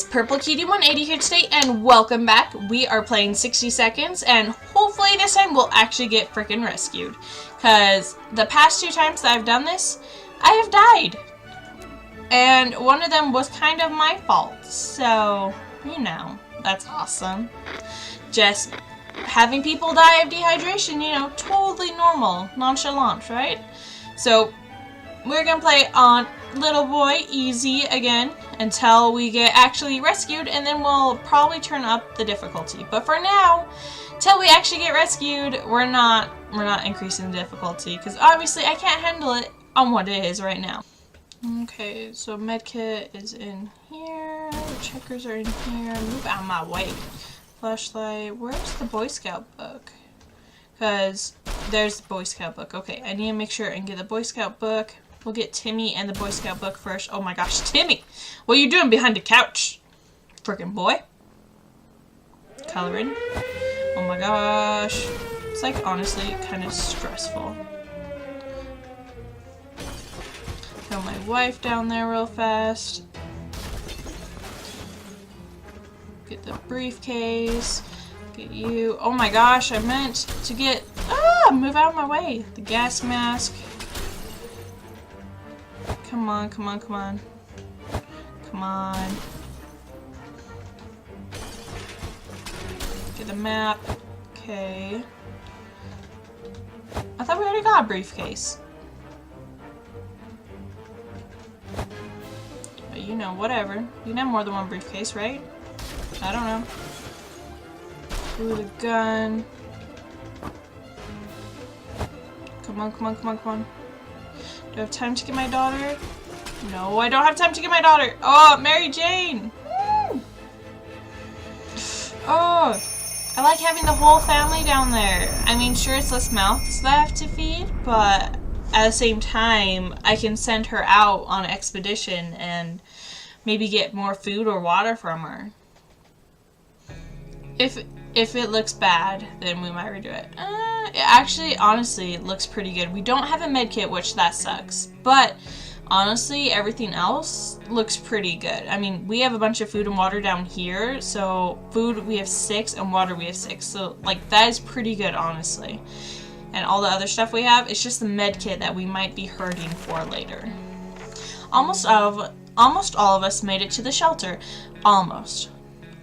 guys, Purple Cutie 180 here today, and welcome back. We are playing 60 Seconds, and hopefully this time we'll actually get freaking rescued. Because the past 2 times that I've done this, I have died. And one of them was kind of my fault, so, you know, that's awesome. Just having people die of dehydration, you know, totally normal, nonchalant, right? So, we're gonna play on Little Boy Easy again until we get actually rescued, and then we'll probably turn up the difficulty. But for now, till we actually get rescued, we're not increasing the difficulty because obviously I can't handle it on what it is right now. Okay, so medkit is in here. Checkers are in here. Move out of my way. Flashlight. Where's the Boy Scout book? Because there's the Boy Scout book. Okay, I need to make sure and get the Boy Scout book. We'll get Timmy and the Boy Scout book first. Oh my gosh, Timmy! What are you doing behind the couch? Frickin' boy. Coloring. Oh my gosh. It's like honestly kind of stressful. Throw my wife down there real fast. Get the briefcase. Get you. Oh my gosh, I meant to get. Move out of my way. The gas mask. Come on, come on, come on. Come on. Get the map. Okay. I thought we already got a briefcase. But you know, whatever. You can have more than one briefcase, right? I don't know. Ooh, the gun. Come on, come on, come on, come on. Do I have time to get my daughter? No, I don't have time to get my daughter. Oh, Mary Jane. Woo! Oh, I like having the whole family down there. I mean, sure, it's less mouths that I have to feed, but at the same time, I can send her out on an expedition and maybe get more food or water from her. If it looks bad, then we might redo it. It actually, honestly, it looks pretty good. We don't have a med kit, which that sucks. But, honestly, everything else looks pretty good. I mean, we have a bunch of food and water down here. So, food we have 6 and water we have 6. So, like, that is pretty good, honestly. And all the other stuff we have, it's just the med kit that we might be hurting for later. Almost all of us made it to the shelter. Almost.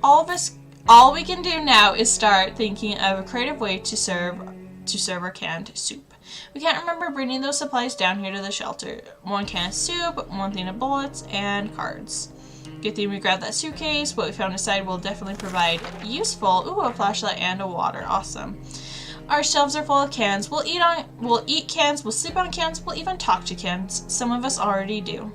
All we can do now is start thinking of a creative way to serve our canned soup. We can't remember bringing those supplies down here to the shelter. 1 can of soup, 1 thing of bullets, and cards. Good thing we grabbed that suitcase. What we found inside will definitely provide useful. Ooh, a flashlight and a water. Awesome. Our shelves are full of cans. We'll eat cans, we'll sleep on cans, we'll even talk to cans. Some of us already do.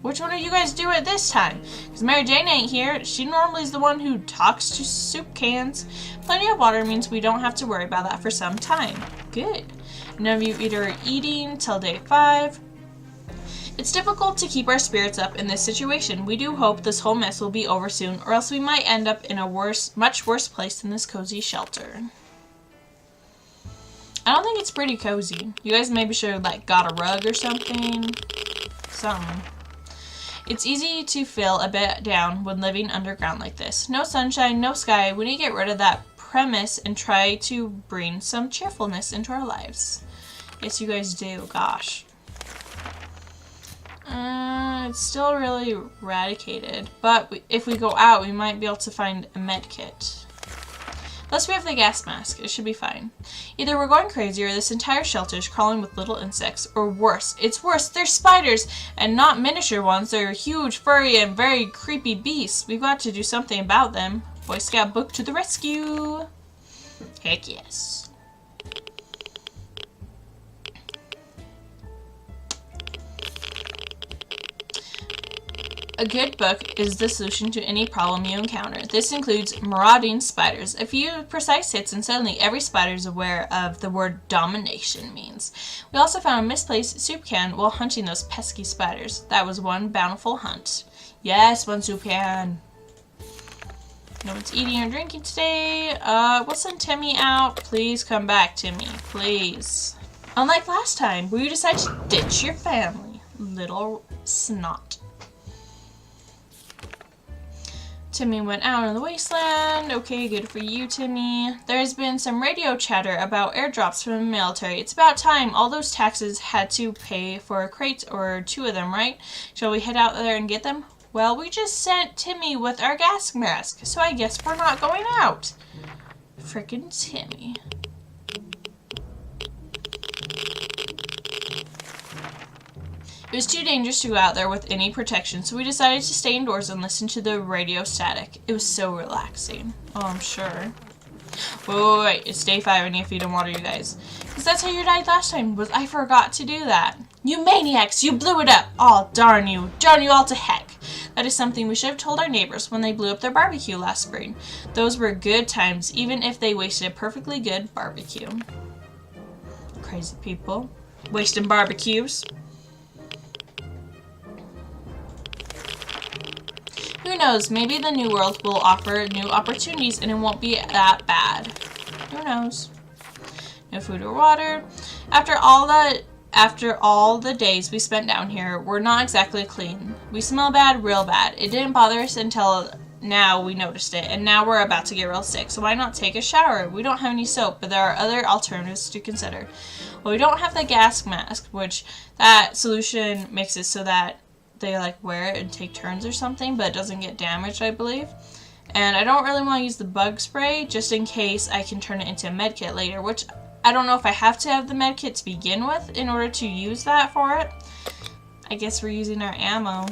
Which one of you guys do it this time? Because Mary Jane ain't here. She normally is the one who talks to soup cans. Plenty of water means we don't have to worry about that for some time. Good. None of you either are eating till day 5. It's difficult to keep our spirits up in this situation. We do hope this whole mess will be over soon, or else we might end up in a much worse place than this cozy shelter. I don't think it's pretty cozy. You guys maybe should have like got a rug or something. Something. It's easy to feel a bit down when living underground like this. No sunshine, no sky. We need to get rid of that premise and try to bring some cheerfulness into our lives. Yes, you guys do. Gosh. It's still really eradicated. But if we go out, we might be able to find a med kit. Plus we have the gas mask. It should be fine. Either we're going crazy or this entire shelter is crawling with little insects. Or worse. It's worse. They're spiders. And not miniature ones. They're huge, furry, and very creepy beasts. We've got to do something about them. Boy Scout book to the rescue. Heck yes. A good book is the solution to any problem you encounter. This includes marauding spiders. A few precise hits and suddenly every spider is aware of the word domination means. We also found a misplaced soup can while hunting those pesky spiders. That was one bountiful hunt. Yes, one soup can. No one's eating or drinking today. We'll send Timmy out. Please come back, Timmy. Please. Unlike last time, where you decide to ditch your family. Little snot. Timmy went out in the wasteland. Okay, good for you, Timmy. There has been some radio chatter about airdrops from the military. It's about time. All those taxes had to pay for a crate or 2 of them, right? Shall we head out there and get them? Well, we just sent Timmy with our gas mask, so I guess we're not going out. Frickin' Timmy. It was too dangerous to go out there with any protection, so we decided to stay indoors and listen to the radio static. It was so relaxing. Oh, I'm sure. Wait, it's day 5. I need to feed and water you guys. Because that's how you died last time, was I forgot to do that. You maniacs, you blew it up. Oh, darn you. Darn you all to heck. That is something we should have told our neighbors when they blew up their barbecue last spring. Those were good times, even if they wasted a perfectly good barbecue. Crazy people. Wasting barbecues. Who knows, maybe the new world will offer new opportunities and it won't be that bad. Who knows? No food or water. After all the days we spent down here, we're not exactly clean. We smell bad, real bad. It didn't bother us until now we noticed it, and now we're about to get real sick, so why not take a shower? We don't have any soap, but there are other alternatives to consider. Well, we don't have the gas mask, which that solution makes it so that they like wear it and take turns or something, but it doesn't get damaged, I believe. And I don't really want to use the bug spray just in case I can turn it into a med kit later, which I don't know if I have to have the med kit to begin with in order to use that for it. I guess we're using our ammo.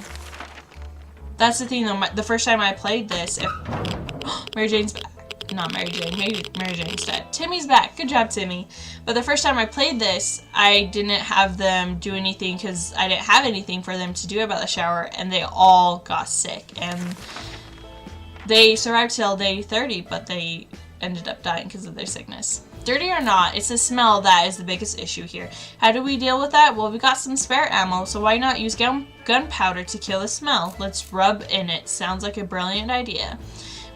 That's the thing though, the first time I played this, Mary Jane's back. Not Mary Jane, Mary Jane's dead. Timmy's back. Good job, Timmy. But the first time I played this, I didn't have them do anything because I didn't have anything for them to do about the shower, and they all got sick. And they survived till day 30, but they ended up dying because of their sickness. Dirty or not, it's the smell that is the biggest issue here. How do we deal with that? Well, we got some spare ammo, so why not use gunpowder to kill the smell? Let's rub in it. Sounds like a brilliant idea.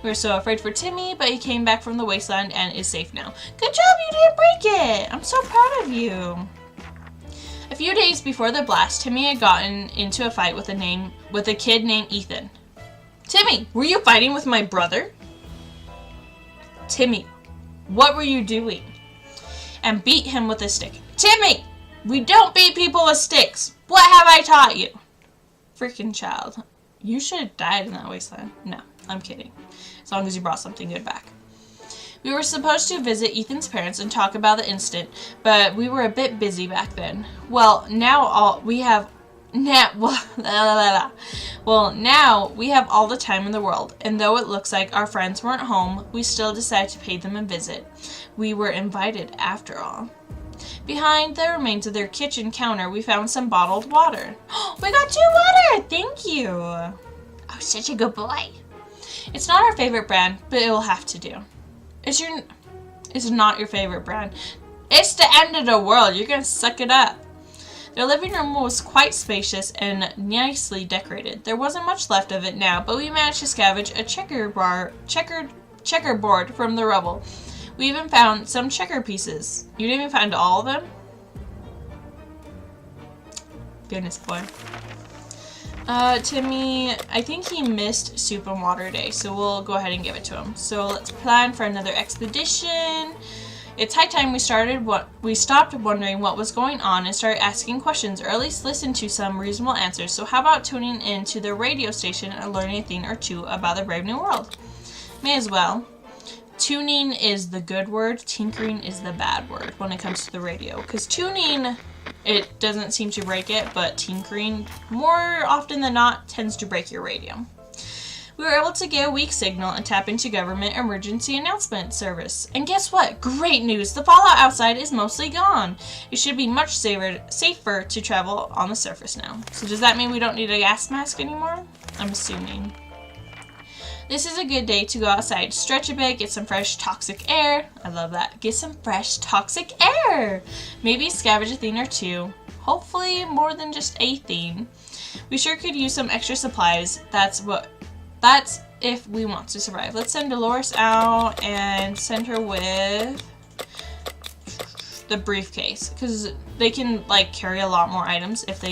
We were so afraid for Timmy, but he came back from the wasteland and is safe now. Good job, you didn't break it! I'm so proud of you. A few days before the blast, Timmy had gotten into a fight with a kid named Ethan. Timmy, were you fighting with my brother? Timmy, what were you doing? And beat him with a stick. Timmy, we don't beat people with sticks. What have I taught you? Freaking child. You should have died in that wasteland. No, I'm kidding. As long as you brought something good back. We were supposed to visit Ethan's parents and talk about the incident, but we were a bit busy back then. Well, now we have all the time in the world, and though it looks like our friends weren't home, we still decided to pay them a visit. We were invited after all. Behind the remains of their kitchen counter, we found some bottled water. We got 2 water! Thank you! Oh, such a good boy. It's not our favorite brand, but it will have to do. It's not your favorite brand. It's the end of the world. You're gonna suck it up. Their living room was quite spacious and nicely decorated. There wasn't much left of it now, but we managed to scavenge a checkerboard from the rubble. We even found some checker pieces. You didn't even find all of them? Goodness, boy. Timmy, I think he missed Soup and Water Day, so we'll go ahead and give it to him. So let's plan for another expedition. It's high time we stopped wondering what was going on and started asking questions, or at least listen to some reasonable answers. So how about tuning in to the radio station and learning a thing or two about the Brave New World? May as well. Tuning is the good word, tinkering is the bad word when it comes to the radio. Because tuning, it doesn't seem to break it, but tinkering, more often than not, tends to break your radio. We were able to get a weak signal and tap into government emergency announcement service. And guess what? Great news! The fallout outside is mostly gone. It should be much safer to travel on the surface now. So does that mean we don't need a gas mask anymore? I'm assuming. This is a good day to go outside, stretch a bit, get some fresh toxic air. I love that. Get some fresh toxic air. Maybe scavenge a thing or two. Hopefully more than just a thing. We sure could use some extra supplies. That's if we want to survive. Let's send Dolores out and send her with the briefcase, because they can like carry a lot more items if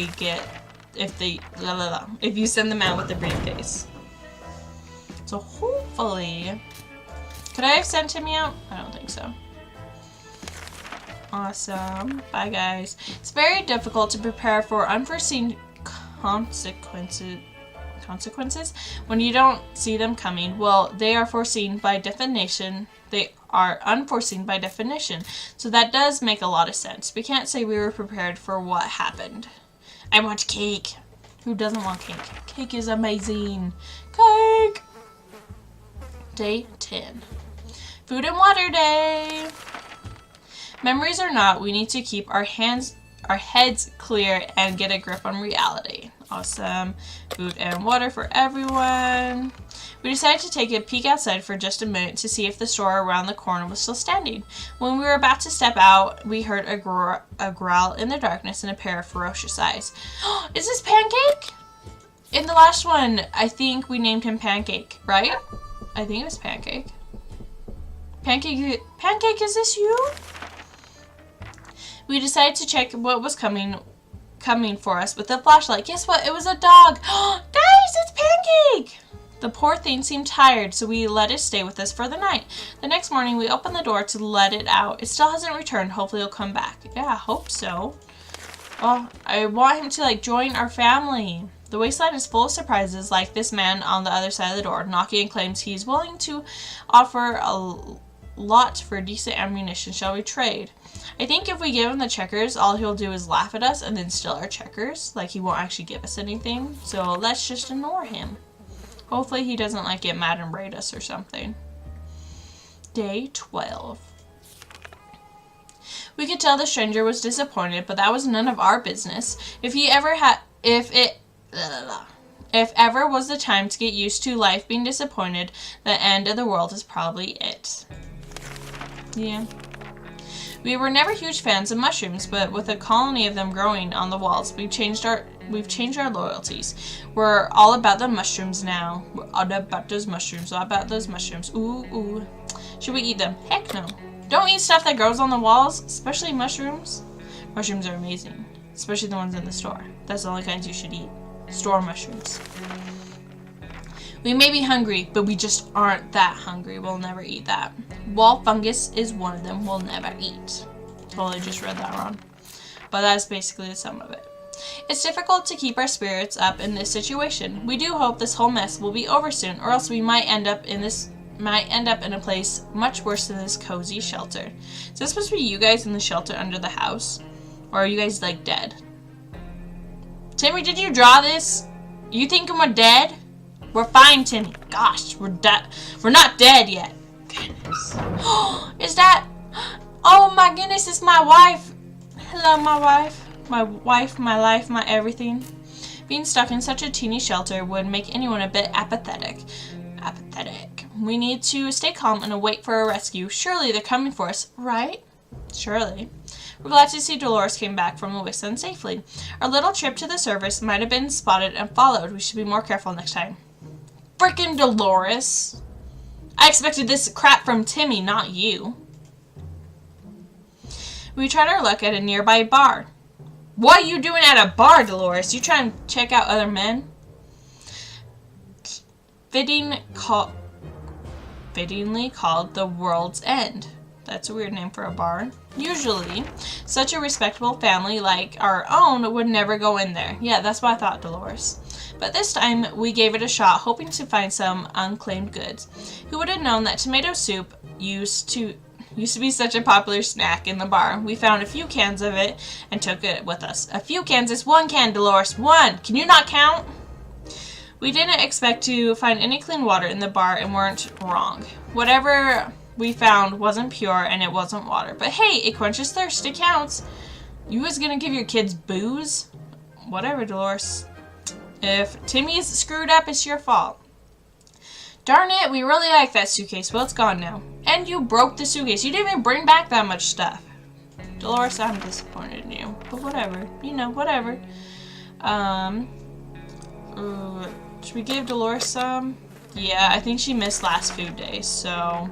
you send them out with the briefcase. So hopefully... Could I have sent Timmy out? I don't think so. Awesome. Bye, guys. It's very difficult to prepare for unforeseen consequences when you don't see them coming. Well, they are foreseen by definition. They are unforeseen by definition. So that does make a lot of sense. We can't say we were prepared for what happened. I want cake. Who doesn't want cake? Cake is amazing. Cake! Day 10. Food and water day. Memories or not, we need to keep our heads clear and get a grip on reality. Awesome. Food and water for everyone. We decided to take a peek outside for just a minute to see if the store around the corner was still standing. When we were about to step out, we heard a growl in the darkness and a pair of ferocious eyes. Is this Pancake? In the last one, I think we named him Pancake, right? I think it was Pancake. Pancake, is this you? We decided to check what was coming for us with the flashlight. Guess what? It was a dog. Guys, it's Pancake! The poor thing seemed tired, so we let it stay with us for the night. The next morning, we opened the door to let it out. It still hasn't returned. Hopefully, it'll come back. Yeah, I hope so. Oh, I want him to, join our family. The wasteland is full of surprises, like this man on the other side of the door, knocking and claims he's willing to offer a lot for decent ammunition. Shall we trade? I think if we give him the checkers, all he'll do is laugh at us and then steal our checkers. He won't actually give us anything. So let's just ignore him. Hopefully he doesn't get mad and raid us or something. Day 12. We could tell the stranger was disappointed, but that was none of our business. If ever was the time to get used to life being disappointed, the end of the world is probably it. Yeah. We were never huge fans of mushrooms, but with a colony of them growing on the walls, we've changed our loyalties. We're all about the mushrooms now. We're all about those mushrooms. All about those mushrooms. Ooh, ooh. Should we eat them? Heck no. Don't eat stuff that grows on the walls, especially mushrooms. Mushrooms are amazing, especially the ones in the store. That's the only kinds you should eat. Store mushrooms. We may be hungry, but we just aren't that hungry. We'll never eat that. Wall fungus is one of them we'll never eat. Totally just read that wrong. But that's basically the sum of it. It's difficult to keep our spirits up in this situation. We do hope this whole mess will be over soon, or else we might end up in a place much worse than this cozy shelter. Is this supposed to be you guys in the shelter under the house? Or are you guys dead? Timmy, did you draw this? You thinking we're dead? We're fine, Timmy. Gosh, we're not dead yet. Goodness. Is that... Oh my goodness, it's my wife. Hello, my wife. My wife, my life, my everything. Being stuck in such a teeny shelter would make anyone a bit apathetic. We need to stay calm and wait for a rescue. Surely they're coming for us, right? Surely. We're glad to see Dolores came back from the wasteland safely. Our little trip to the service might have been spotted and followed. We should be more careful next time. Frickin' Dolores! I expected this crap from Timmy, not you. We tried our luck at a nearby bar. What are you doing at a bar, Dolores? You trying to check out other men? Fittingly called the World's End. That's a weird name for a bar. Usually, such a respectable family like our own would never go in there. Yeah, that's what I thought, Dolores. But this time, we gave it a shot, hoping to find some unclaimed goods. Who would have known that tomato soup used to be such a popular snack in the bar? We found a few cans of it and took it with us. A few cans is one can, Dolores. One! Can you not count? We didn't expect to find any clean water in the bar and weren't wrong. Whatever we found wasn't pure and it wasn't water. But hey, it quenches thirst. It counts. You was gonna give your kids booze? Whatever, Dolores. If Timmy's screwed up, it's your fault. Darn it, we really like that suitcase. Well, it's gone now. And you broke the suitcase. You didn't even bring back that much stuff. Dolores, I'm disappointed in you. But whatever. You know, whatever. Should we give Dolores some? Yeah, I think she missed last food day, so...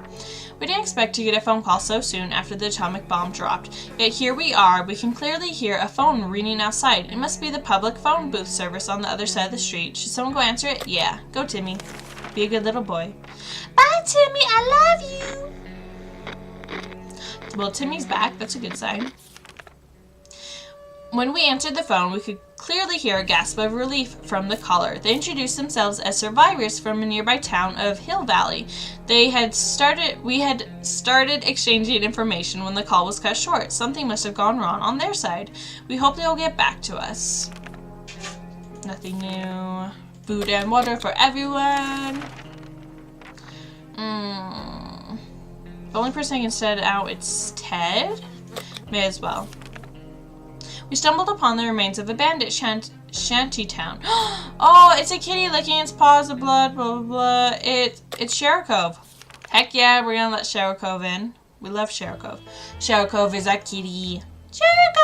We didn't expect to get a phone call so soon after the atomic bomb dropped. Yet here we are. We can clearly hear a phone ringing outside. It must be the public phone booth service on the other side of the street. Should someone go answer it? Yeah. Go, Timmy. Be a good little boy. Bye, Timmy. I love you. Well, Timmy's back. That's a good sign. When we answered the phone, we could clearly hear a gasp of relief from the caller. They introduced themselves as survivors from a nearby town of Hill Valley. We had started exchanging information when the call was cut short. Something must have gone wrong on their side. We hope they'll get back to us. Nothing new. Food and water for everyone. The only person I can send out is Ted. May as well. We stumbled upon the remains of a bandit shanty town. Oh, it's a kitty licking its paws of blood, blah, blah, blah. It's Sharikove. Heck yeah, we're gonna let Sharikove in. We love Sharikove. Sharikove is our kitty. Sharikove!